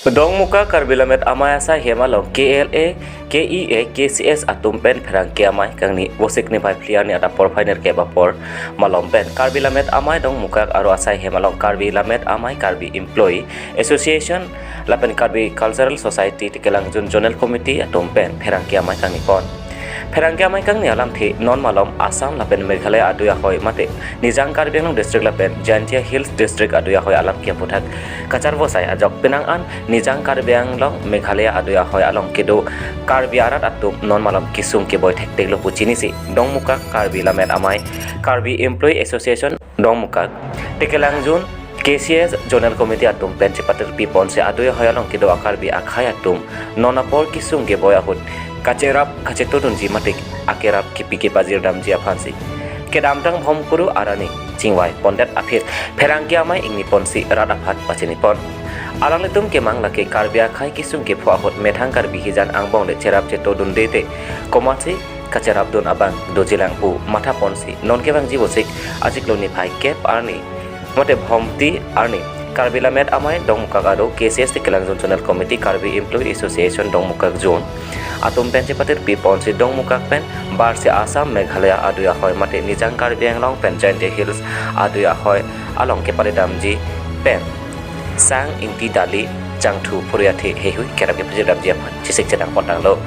Dong muka karbilamet amaya sa hemalong KLA, KEA, KCS atum pen perang kiamai kang ni bosik ni pai player ni ada por final ke bapor malom pen karbilamet amai dong muka aro asai hemalong karbilamet amai karbi employee association lapen karbi cultural society tikelang jun zonal committee atum pen perang kiamai kang ni pon perang kiamai kang ni alam thi non malom Assam lapen Meghalaya aduya hoi mate nijang karbi long district lapen Jantia Hills district aduya hoi alam kia puthak kachar bosai ajok pinangan nijang karbiang long Meghalaya aduya hoi along kedo karbi arat atum non malom kisung ke boy thek tek lo puchini si dong muka karbi lamet amai karbi employee association dong muka tikelang jun KCS zonal committee atum pen chipater pipon se aduya hoi along kedo akarbi akhai atum non apor kisung ke boy ahut kacerap kacetodun ji matik akerap kipiki pazir dam ji aphansi kedam tang bhom kuru arani chingwai pondet aphir pherangkia mai ingni ponsi rada phat pachini pon alang letum ke mangla ke karbia khai kisung ke phwa hot methang kar bihijan angbong le cherap chetodun dete komasi kacerap dun abang dojilang pu matha ponsi non ke bang ji bosik ajikloni phai kep arni mote bhomti arni Karbi lamet amai dong muka gado KCS tikelang zonal committee karbi employee association dong muka zone atum pen cepatir pipon si dong muka pen bar si Assam Meghalaya aduya hoi mate nijang karbi ang long pen Jantia Hills aduya hoi along ke paridamji pen sang ingti dali jangthu puriyathi hehui kerap ke paridamji aphan chisik chedang potang lo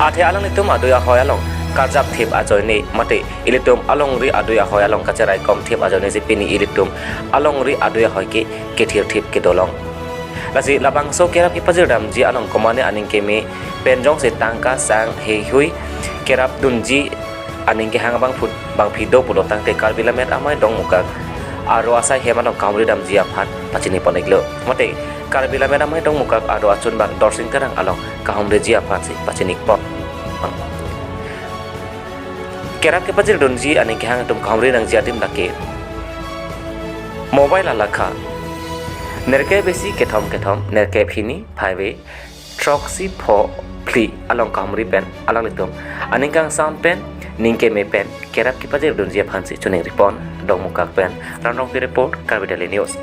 athe alang nitum aduya hoi along kajap thip ajoni mate ilitum alongri aduya hoi along kacharai kom thip ajoni sipini ilitum alongri aduya hoi ke kethir thip ke dolong lasi labang so kerap ki pajirdam ji along komane aning ke me penjong se tangka sang he hui kerap dunji aning ke hang bang phut bang phido pulo tang te karbilamet amai dong muka aro asai hemanong kamri dam ji aphat pachini poneglo mate karbilamet amai dong muka aro achun bang dorsing terang along kahomre ji aphat si pachini pon kerap ke pajir donji aning ke hang tum kamri nang jiatim lake mobile alakha nerke besi kethom nerke phini phaiwe troxy pho pli along kamri pen along litum aning kang sam pen ningke me pen kerap ke pajir donji phansi chuning ripon dong muka pen ranong pi report karbi daily news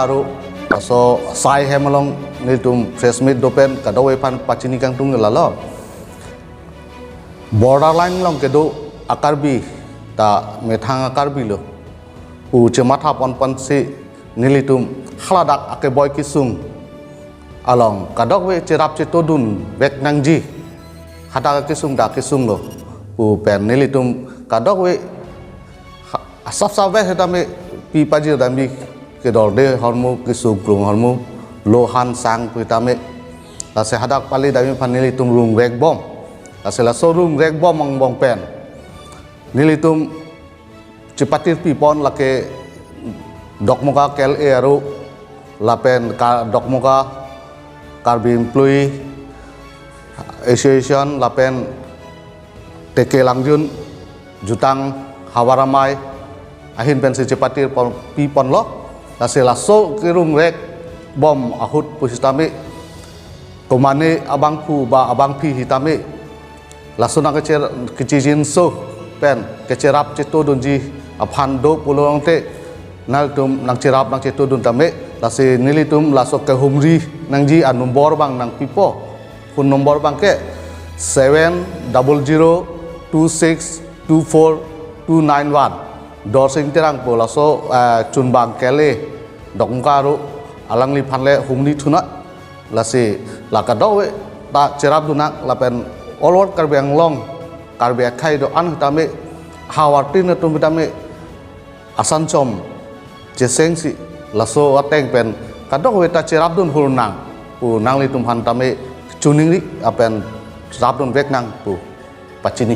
aro so sai hemalong nitum fresh meat dopen kadawe pan pachini kang tung lalo borderline long kedo akarbi ta methang akarbi lo u chematha pon si nilitum haladak ake boy kisung along kadok we cherap chetodun bek nangji hata kisung da kisung lo u pen nilitum kadok we asap sabe hetame pi paji dambi kedor de hormu kisung krung hormu lohan sang pitame la se hadak pali dami panilitum rung rek bom asela showroom rek bom ang bong pen nilitum cipatir pipon lake dokmoka kel eru lapen ka dokmoka karbi employee association lapen teke langjun jutang hawaramai ahin pen si cipatir pipon lo asela so kirung rek bom ahut pusitami komane abang pu ba abang pi hitami lasuna kecijin so pen kecerap ceto donji aphando pulong te naltum nang cerap nang ceto don tame lasi nilitum lasok ke humri nangji an nombor bang nang pipo phone nombor bang ke 70026242291 dorsing terang po laso chun bang kele dokngkaru alang li phanle humni thuna lasi lakadowe ta cerap dunak lapen olwat karbiang long karbiak khai do an tame hawartin tum tame asanchom jesengsi laso ateng pen kadok weta cerap dun hulnang pu nang li tum han tame chuningri apen cerap dun vek nang pu pachini